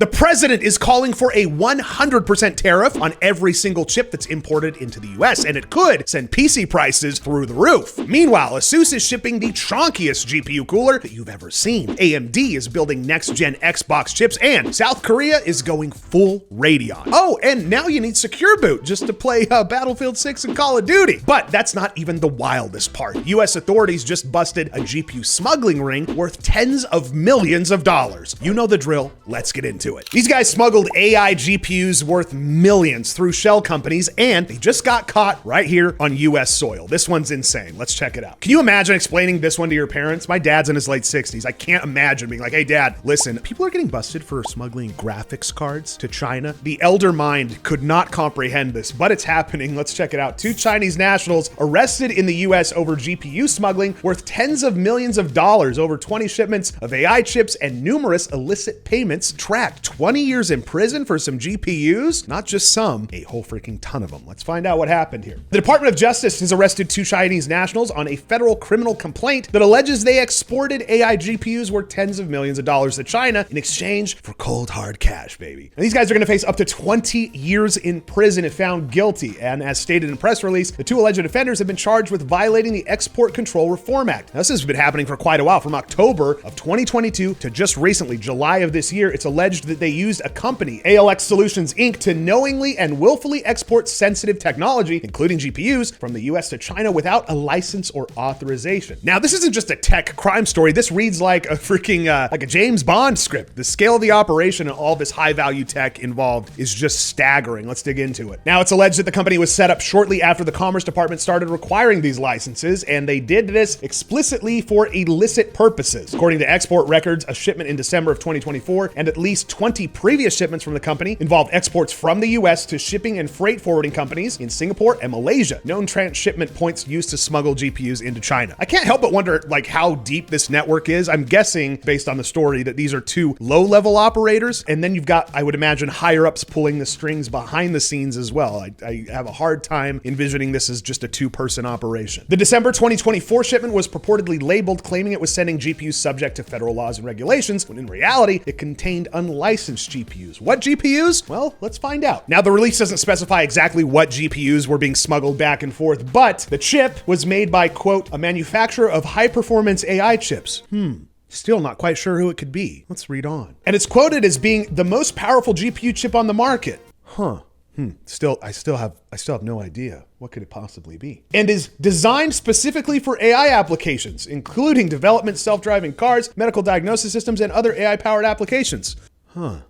The president is calling for a 100% tariff on every single chip that's imported into the US, and it could send PC prices through the roof. Meanwhile, ASUS is shipping the chonkiest GPU cooler that you've ever seen. AMD is building next-gen Xbox chips, and South Korea is going full Radeon. Oh, and now you need Secure Boot just to play Battlefield 6 and Call of Duty. But that's not even the wildest part. US authorities just busted a GPU smuggling ring worth tens of millions of dollars. You know the drill, let's get into it. These guys smuggled AI GPUs worth millions through shell companies, and they just got caught right here on US soil. This one's insane. Let's check it out. Can you imagine explaining this one to your parents? My dad's in his late 60s. I can't imagine being like, hey dad, listen, people are getting busted for smuggling graphics cards to China. The elder mind could not comprehend this, but it's happening. Let's check it out. 2 Chinese nationals arrested in the US over GPU smuggling worth tens of millions of dollars, over 20 shipments of AI chips, and numerous illicit payments tracked. 20 years in prison for some GPUs? Not just some, a whole freaking ton of them. Let's find out what happened here. The Department of Justice has arrested 2 Chinese nationals on a federal criminal complaint that alleges they exported AI GPUs worth tens of millions of dollars to China in exchange for cold hard cash, baby. And these guys are gonna face up to 20 years in prison if found guilty. And as stated in a press release, the 2 alleged offenders have been charged with violating the Export Control Reform Act. Now, this has been happening for quite a while, from October of 2022 to just recently, July of this year. It's alleged that they used a company, ALX Solutions Inc., to knowingly and willfully export sensitive technology, including GPUs, from the US to China without a license or authorization. Now, this isn't just a tech crime story. This reads like a freaking, like a James Bond script. The scale of the operation and all this high-value tech involved is just staggering. Let's dig into it. Now, it's alleged that the company was set up shortly after the Commerce Department started requiring these licenses, and they did this explicitly for illicit purposes. According to export records, a shipment in December of 2024 and at least 20 previous shipments from the company involved exports from the US to shipping and freight forwarding companies in Singapore and Malaysia, known transshipment points used to smuggle GPUs into China. I can't help but wonder like how deep this network is. I'm guessing, based on the story, that these are 2 low-level operators, and then you've got, I would imagine, higher-ups pulling the strings behind the scenes as well. I have a hard time envisioning this as just a 2-person operation. The December 2024 shipment was purportedly labeled, claiming it was sending GPUs subject to federal laws and regulations, when in reality, it contained unlicensed GPUs. What GPUs? Well, let's find out. Now, the release doesn't specify exactly what GPUs were being smuggled back and forth, but the chip was made by, quote, a manufacturer of high-performance AI chips. Still not quite sure who it could be. Let's read on. And it's quoted as being the most powerful GPU chip on the market. I still have no idea. What could it possibly be? And is designed specifically for AI applications, including development, self-driving cars, medical diagnosis systems, and other AI-powered applications. I'm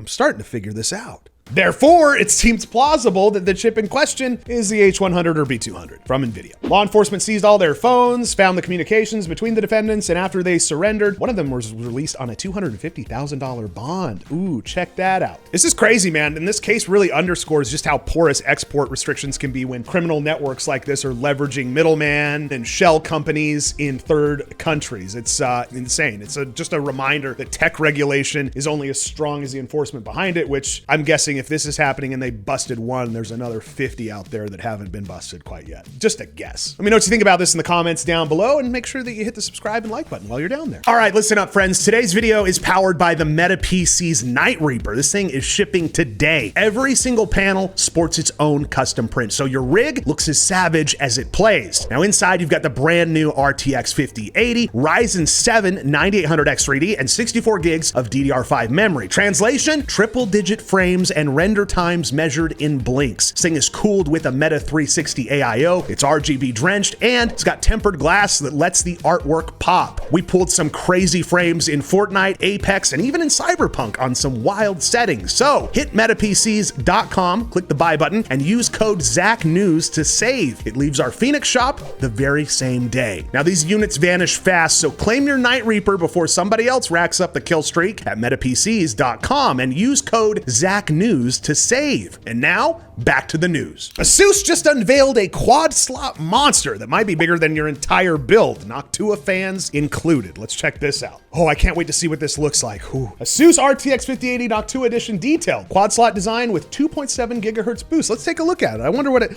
starting to figure this out. Therefore, it seems plausible that the chip in question is the H100 or B200 from NVIDIA. Law enforcement seized all their phones, found the communications between the defendants, and after they surrendered, one of them was released on a $250,000 bond. Ooh, check that out. This is crazy, man, and this case really underscores just how porous export restrictions can be when criminal networks like this are leveraging middlemen and shell companies in third countries. It's insane. It's just a reminder that tech regulation is only as strong as the enforcement behind it, which I'm guessing if this is happening and they busted one, there's another 50 out there that haven't been busted quite yet. Just a guess. Let me know what you think about this in the comments down below, and make sure that you hit the subscribe and like button while you're down there. All right, listen up, friends. Today's video is powered by the Meta PC's Night Reaper. This thing is shipping today. Every single panel sports its own custom print, so your rig looks as savage as it plays. Now inside, you've got the brand new RTX 5080, Ryzen 7 9800X3D, and 64 gigs of DDR5 memory. Translation, triple-digit frames and render times measured in blinks. This thing is cooled with a Meta 360 AIO, it's RGB drenched, and it's got tempered glass that lets the artwork pop. We pulled some crazy frames in Fortnite, Apex, and even in Cyberpunk on some wild settings. So hit metapcs.com, click the buy button, and use code ZachNews to save. It leaves our Phoenix shop the very same day. Now these units vanish fast, so claim your Night Reaper before somebody else racks up the kill streak at metapcs.com and use code ZachNews to save. And now, back to the news. ASUS just unveiled a quad slot monster that might be bigger than your entire build, Noctua fans included. Let's check this out. Oh, I can't wait to see what this looks like. Ooh. ASUS RTX 5080 Noctua Edition detailed. Quad slot design with 2.7 gigahertz boost. Let's take a look at it. I wonder what it...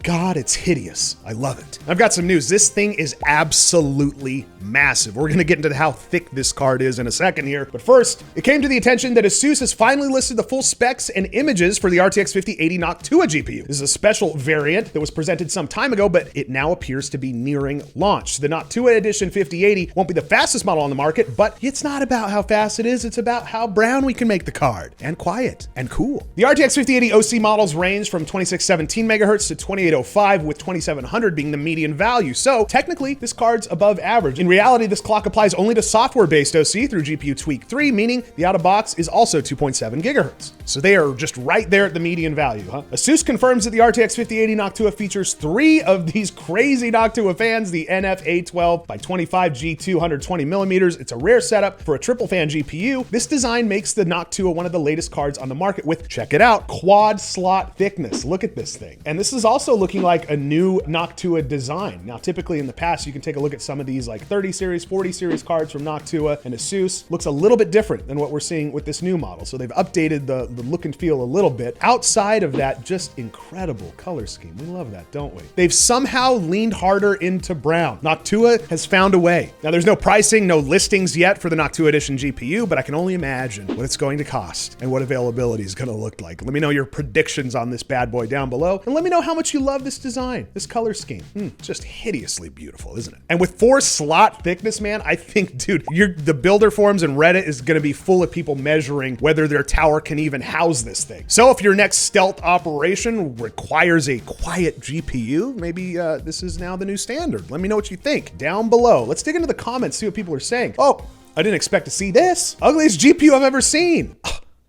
God, it's hideous. I love it. I've got some news. This thing is absolutely massive. We're gonna get into how thick this card is in a second here. But first, it came to the attention that ASUS has finally listed the full specs and images for the RTX 5080 Noctua GPU. This is a special variant that was presented some time ago, but it now appears to be nearing launch. The Noctua Edition 5080 won't be the fastest model on the market, but it's not about how fast it is, it's about how brown we can make the card, and quiet, and cool. The RTX 5080 OC models range from 2617 megahertz to 2805, with 2700 being the median value. So technically, this card's above average. In reality, this clock applies only to software-based OC through GPU Tweak 3, meaning the out-of-box is also 2.7 gigahertz. So they are just right there at the median value, huh? ASUS confirms that the RTX 5080 Noctua features 3 of these crazy Noctua fans, the NF-A12 by 25 G2 120 millimeters. It's a rare setup for a triple fan GPU. This design makes the Noctua one of the latest cards on the market with, check it out, quad slot thickness. Look at this thing. And this is also looking like a new Noctua design. Now, typically in the past, you can take a look at some of these like 30 series, 40 series cards from Noctua and ASUS. Looks a little bit different than what we're seeing with this new model. So they've updated the look and feel a little bit. Outside of that, just incredible color scheme. We love that, don't we? They've somehow leaned harder into brown. Noctua has found a way. Now, there's no pricing, no listings yet for the Noctua Edition GPU, but I can only imagine what it's going to cost and what availability is going to look like. Let me know your predictions on this bad boy down below, and let me know how much you love this design, this color scheme. Just hideously beautiful, isn't it? And with 4 slot thickness, man, I think, dude, the builder forums and Reddit is going to be full of people measuring whether their tower can even house this thing. So if your next stealth operation requires a quiet GPU, maybe this is now the new standard. Let me know what you think down below. Let's dig into the comments, see what people are saying. Oh, I didn't expect to see this. Ugliest GPU I've ever seen.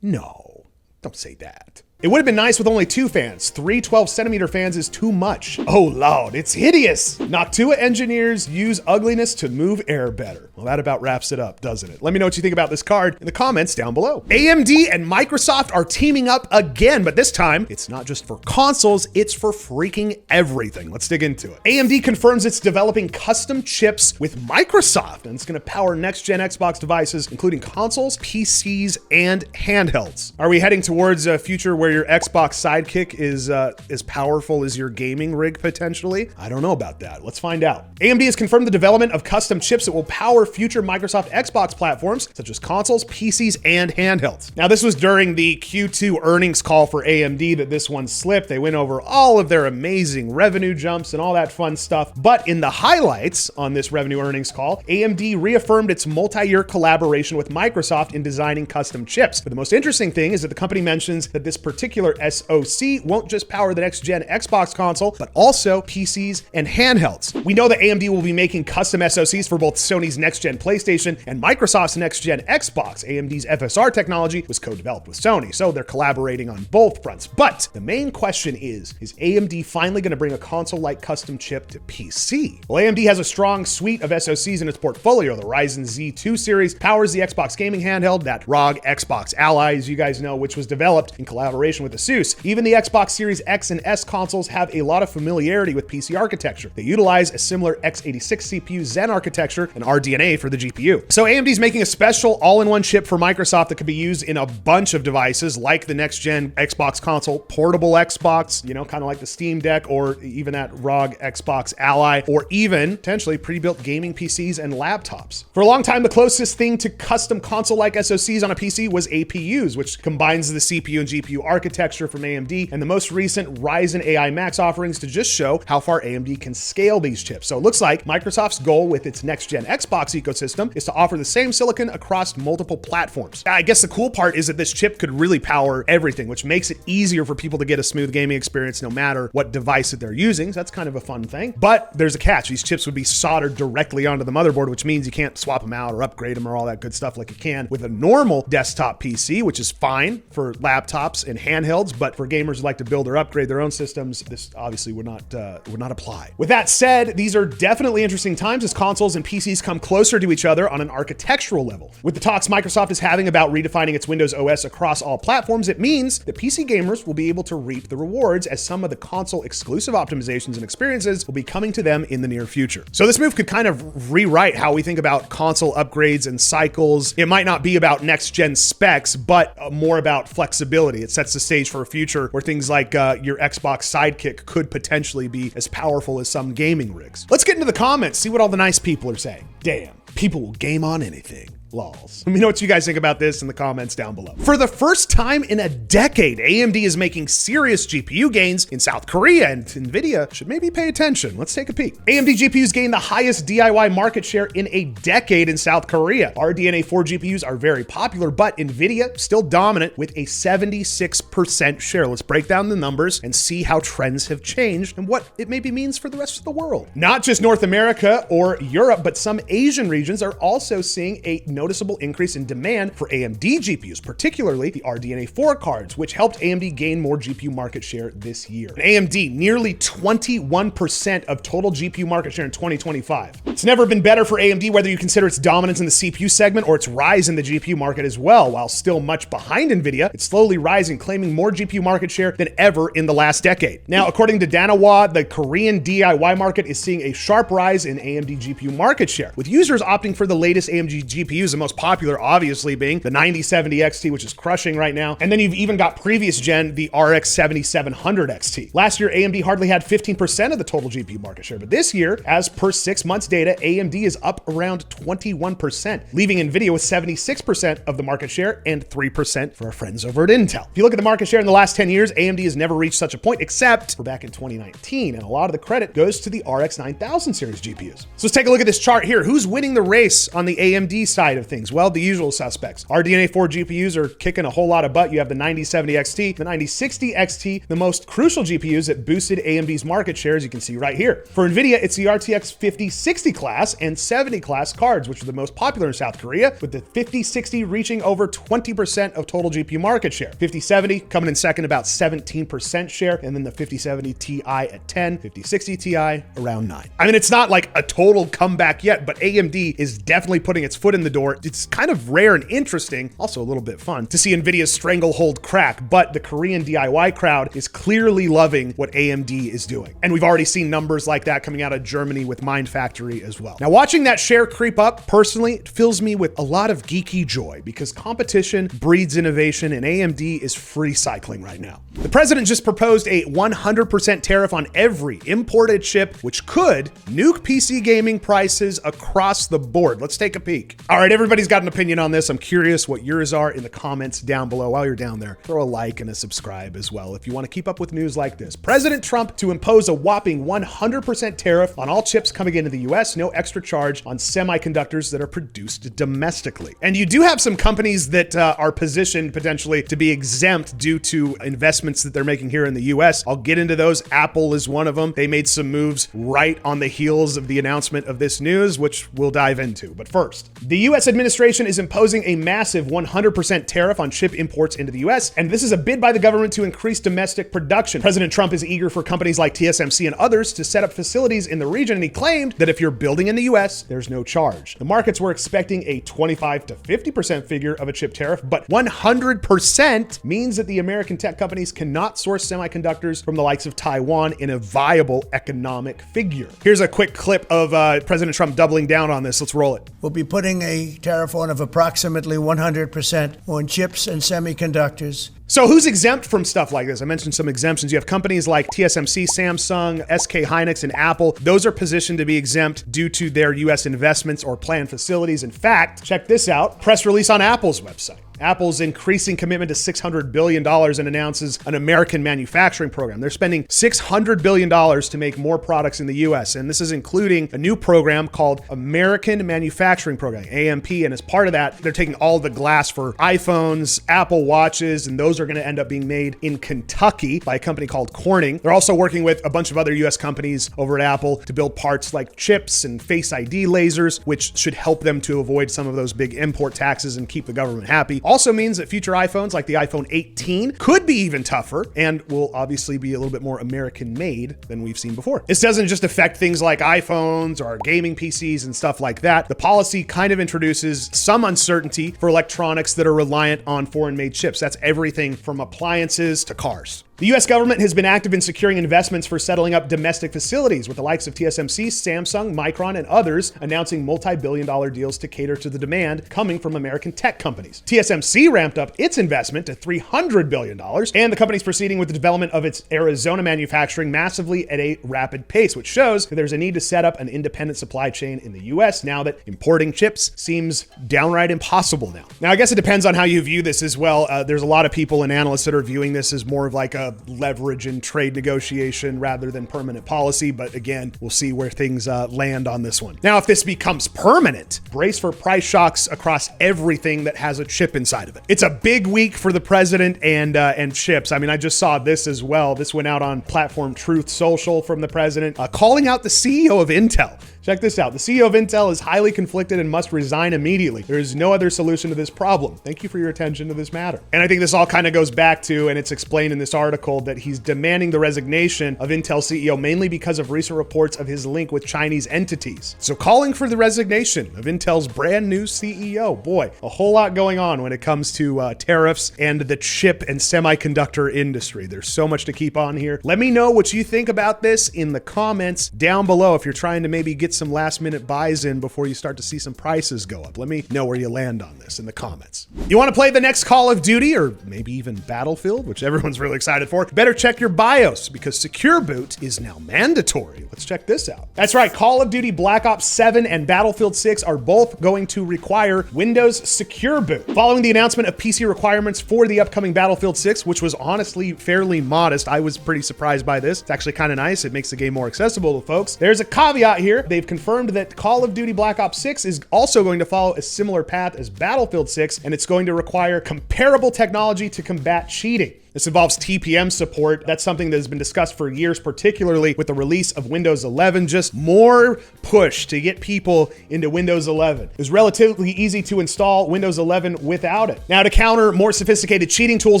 No, don't say that. It would have been nice with only 2 fans. 3 12-centimeter fans is too much. Oh Lord, it's hideous. Noctua engineers use ugliness to move air better. Well, that about wraps it up, doesn't it? Let me know what you think about this card in the comments down below. AMD and Microsoft are teaming up again, but this time it's not just for consoles, it's for freaking everything. Let's dig into it. AMD confirms it's developing custom chips with Microsoft, and it's gonna power next-gen Xbox devices, including consoles, PCs, and handhelds. Are we heading towards a future where your Xbox Sidekick is as powerful as your gaming rig potentially? I don't know about that. Let's find out. AMD has confirmed the development of custom chips that will power future Microsoft Xbox platforms, such as consoles, PCs, and handhelds. Now, this was during the Q2 earnings call for AMD that this one slipped. They went over all of their amazing revenue jumps and all that fun stuff. But in the highlights on this revenue earnings call, AMD reaffirmed its multi-year collaboration with Microsoft in designing custom chips. But the most interesting thing is that the company mentions that this particular SoC won't just power the next-gen Xbox console, but also PCs and handhelds. We know that AMD will be making custom SoCs for both Sony's next-gen PlayStation and Microsoft's next-gen Xbox. AMD's FSR technology was co-developed with Sony, so they're collaborating on both fronts. But the main question is AMD finally going to bring a console-like custom chip to PC? Well, AMD has a strong suite of SoCs in its portfolio. The Ryzen Z2 series powers the Xbox gaming handheld, that ROG Xbox Ally, as you guys know, which was developed in collaboration with ASUS. Even the Xbox Series X and S consoles have a lot of familiarity with PC architecture. They utilize a similar x86 CPU Zen architecture and RDNA for the GPU. So AMD's making a special all-in-one chip for Microsoft that could be used in a bunch of devices like the next-gen Xbox console, portable Xbox, you know, kind of like the Steam Deck, or even that ROG Xbox Ally, or even potentially pre-built gaming PCs and laptops. For a long time, the closest thing to custom console-like SoCs on a PC was APUs, which combines the CPU and GPU architecture from AMD and the most recent Ryzen AI Max offerings to just show how far AMD can scale these chips. So it looks like Microsoft's goal with its next-gen Xbox ecosystem is to offer the same silicon across multiple platforms. I guess the cool part is that this chip could really power everything, which makes it easier for people to get a smooth gaming experience no matter what device that they're using. So that's kind of a fun thing. But there's a catch. These chips would be soldered directly onto the motherboard, which means you can't swap them out or upgrade them or all that good stuff like you can with a normal desktop PC, which is fine for laptops and handhelds, but for gamers who like to build or upgrade their own systems, this obviously would not apply. With that said, these are definitely interesting times as consoles and PCs come closer to each other on an architectural level. With the talks Microsoft is having about redefining its Windows OS across all platforms, it means that PC gamers will be able to reap the rewards as some of the console exclusive optimizations and experiences will be coming to them in the near future. So this move could kind of rewrite how we think about console upgrades and cycles. It might not be about next gen specs, but more about flexibility. It sets sets the stage for a future where things like your Xbox Sidekick could potentially be as powerful as some gaming rigs. Let's get into the comments, see what all the nice people are saying. Damn, people will game on anything. Lols. Let me know what you guys think about this in the comments down below. For the first time in a decade, AMD is making serious GPU gains in South Korea, and nvidia should maybe pay attention. Let's take a peek. AMD GPUs gained the highest DIY market share in a decade in South Korea. RDNA 4 GPUs are very popular, but nvidia still dominant with a 76% share. Let's break down the numbers and see how trends have changed and what it maybe means for the rest of the world. Not just North America or Europe, but some Asian regions are also seeing a noticeable increase in demand for AMD GPUs, particularly the RDNA 4 cards, which helped AMD gain more GPU market share this year. AMD, nearly 21% of total GPU market share in 2025. It's never been better for AMD, whether you consider its dominance in the CPU segment or its rise in the GPU market as well. While still much behind NVIDIA, it's slowly rising, claiming more GPU market share than ever in the last decade. Now, according to Danawa, the Korean DIY market is seeing a sharp rise in AMD GPU market share, with users opting for the latest AMD GPUs, the most popular obviously being the 9070 XT, which is crushing right now. And then you've even got previous gen, the RX 7700 XT. Last year, AMD hardly had 15% of the total GPU market share, but this year, as per 6 months data, AMD is up around 21%, leaving NVIDIA with 76% of the market share and 3% for our friends over at Intel. If you look at the market share in the last 10 years, AMD has never reached such a point except for back in 2019, and a lot of the credit goes to the RX 9000 series GPUs. So let's take a look at this chart here. Who's winning the race on the AMD side of things? Well, the usual suspects. RDNA 4 GPUs are kicking a whole lot of butt. You have the 9070 XT, the 9060 XT, the most crucial GPUs that boosted AMD's market share, as you can see right here. For NVIDIA, it's the RTX 5060 class and 70 class cards, which are the most popular in South Korea, with the 5060 reaching over 20% of total GPU market share. 5070 coming in second, about 17% share, and then the 5070 Ti at 10, 5060 Ti around 9. I mean, it's not like a total comeback yet, but AMD is definitely putting its foot in the door. It's kind of rare and interesting, also a little bit fun, to see NVIDIA's stranglehold crack, but the Korean DIY crowd is clearly loving what AMD is doing. And we've already seen numbers like that coming out of Germany with Mind Factory as well. Now, watching that share creep up, personally, it fills me with a lot of geeky joy because competition breeds innovation and AMD is free cycling right now. The president just proposed a 100% tariff on every imported chip, which could nuke PC gaming prices across the board. Let's take a peek. All right, everybody's got an opinion on this. I'm curious what yours are in the comments down below. While you're down there, throw a like and a subscribe as well if you want to keep up with news like this. President Trump to impose a whopping 100% tariff on all chips coming into the US, no extra charge on semiconductors that are produced domestically. And you do have some companies that are positioned potentially to be exempt due to investments that they're making here in the US. I'll get into those. Apple is one of them. They made some moves right on the heels of the announcement of this news, which we'll dive into. But first, the US administration is imposing a massive 100% tariff on chip imports into the US, and this is a bid by the government to increase domestic production. President Trump is eager for companies like TSMC and others to set up facilities in the region, and he claimed that if you're building in the US, there's no charge. The markets were expecting a 25 to 50% figure of a chip tariff, but 100% means that the American tech companies cannot source semiconductors from the likes of Taiwan in a viable economic figure. Here's a quick clip of President Trump doubling down on this. Let's roll it. We'll be putting a tariff on of approximately 100% on chips and semiconductors. So who's exempt from stuff like this? I mentioned some exemptions. You have companies like TSMC, Samsung, SK Hynix, and Apple. Those are positioned to be exempt due to their US investments or planned facilities. In fact, check this out, press release on Apple's website. Apple's increasing commitment to $600 billion and announces an American manufacturing program. They're spending $600 billion to make more products in the US. And this is including a new program called American Manufacturing Program, AMP. And as part of that, they're taking all the glass for iPhones, Apple Watches, and those are going to end up being made in Kentucky by a company called Corning. They're also working with a bunch of other US companies over at Apple to build parts like chips and Face ID lasers, which should help them to avoid some of those big import taxes and keep the government happy. Also means that future iPhones like the iPhone 18 could be even tougher and will obviously be a little bit more American made than we've seen before. This doesn't just affect things like iPhones or gaming PCs and stuff like that. The policy kind of introduces some uncertainty for electronics that are reliant on foreign made chips. That's everything from appliances to cars. The US government has been active in securing investments for settling up domestic facilities, with the likes of TSMC, Samsung, Micron, and others announcing multi-billion-dollar deals to cater to the demand coming from American tech companies. TSMC ramped up its investment to $300 billion, and the company's proceeding with the development of its Arizona manufacturing massively at a rapid pace, which shows that there's a need to set up an independent supply chain in the US now that importing chips seems downright impossible now. Now, I guess it depends on how you view this as well. There's a lot of people and analysts that are viewing this as more of like a leverage and trade negotiation rather than permanent policy. But again, we'll see where things land on this one. Now, if this becomes permanent, brace for price shocks across everything that has a chip inside of it. It's a big week for the president and chips. I mean, I just saw this as well. This went out on platform Truth Social from the president, calling out the CEO of Intel. Check this out. The CEO of Intel is highly conflicted and must resign immediately. There is no other solution to this problem. Thank you for your attention to this matter. And I think this all kind of goes back to, and it's explained in this article, that he's demanding the resignation of Intel CEO mainly because of recent reports of his link with Chinese entities. So calling for the resignation of Intel's brand new CEO. Boy, a whole lot going on when it comes to tariffs and the chip and semiconductor industry. There's so much to keep on here. Let me know what you think about this in the comments down below if you're trying to maybe get some last minute buys in before you start to see some prices go up. Let me know where you land on this in the comments. You want to play the next Call of Duty or maybe even Battlefield, which everyone's really excited for? Better check your BIOS because Secure Boot is now mandatory. Let's check this out. That's right. Call of Duty Black Ops 7 and Battlefield 6 are both going to require Windows Secure Boot. Following the announcement of PC requirements for the upcoming Battlefield 6, which was honestly fairly modest, I was pretty surprised by this. It's actually kind of nice. It makes the game more accessible to folks. There's a caveat here. They've confirmed that Call of Duty Black Ops 6 is also going to follow a similar path as Battlefield 6, and it's going to require comparable technology to combat cheating. This involves TPM support. That's something that has been discussed for years, particularly with the release of Windows 11. Just more push to get people into Windows 11. It was relatively easy to install Windows 11 without it. Now, to counter more sophisticated cheating tools,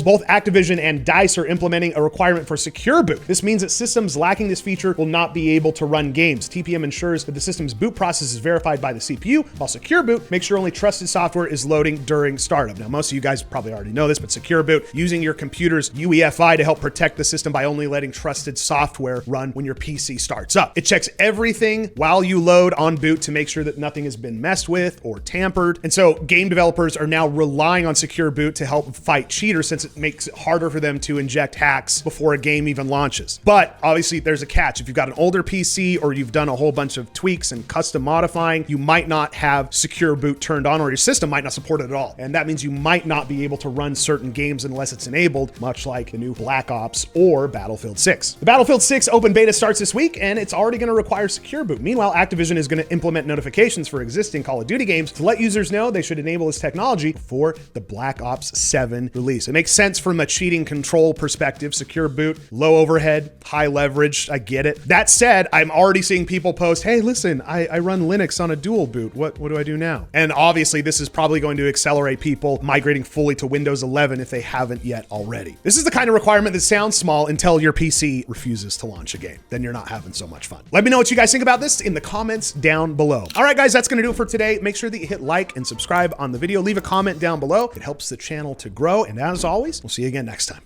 both Activision and DICE are implementing a requirement for Secure Boot. This means that systems lacking this feature will not be able to run games. TPM ensures that the system's boot process is verified by the CPU, while Secure Boot makes sure only trusted software is loading during startup. Now, most of you guys probably already know this, but Secure Boot, using your computer's UEFI to help protect the system by only letting trusted software run when your PC starts up. It checks everything while you load on boot to make sure that nothing has been messed with or tampered. And so game developers are now relying on Secure Boot to help fight cheaters, since it makes it harder for them to inject hacks before a game even launches. But obviously there's a catch. If you've got an older PC or you've done a whole bunch of tweaks and custom modifying, you might not have Secure Boot turned on, or your system might not support it at all. And that means you might not be able to run certain games unless it's enabled, much like the new Black Ops or Battlefield 6. The Battlefield 6 open beta starts this week, and it's already going to require Secure Boot. Meanwhile, Activision is going to implement notifications for existing Call of Duty games to let users know they should enable this technology before the Black Ops 7 release. It makes sense from a cheating control perspective. Secure Boot, low overhead, high leverage. I get it. That said, I'm already seeing people post, hey, listen, I run Linux on a dual boot. What do I do now? And obviously, this is probably going to accelerate people migrating fully to Windows 11 if they haven't yet already. This is the kind of requirement that sounds small until your PC refuses to launch a game. Then you're not having so much fun. Let me know what you guys think about this in the comments down below. All right, guys, that's going to do it for today. Make sure that you hit like and subscribe on the video. Leave a comment down below. It helps the channel to grow. And as always, we'll see you again next time.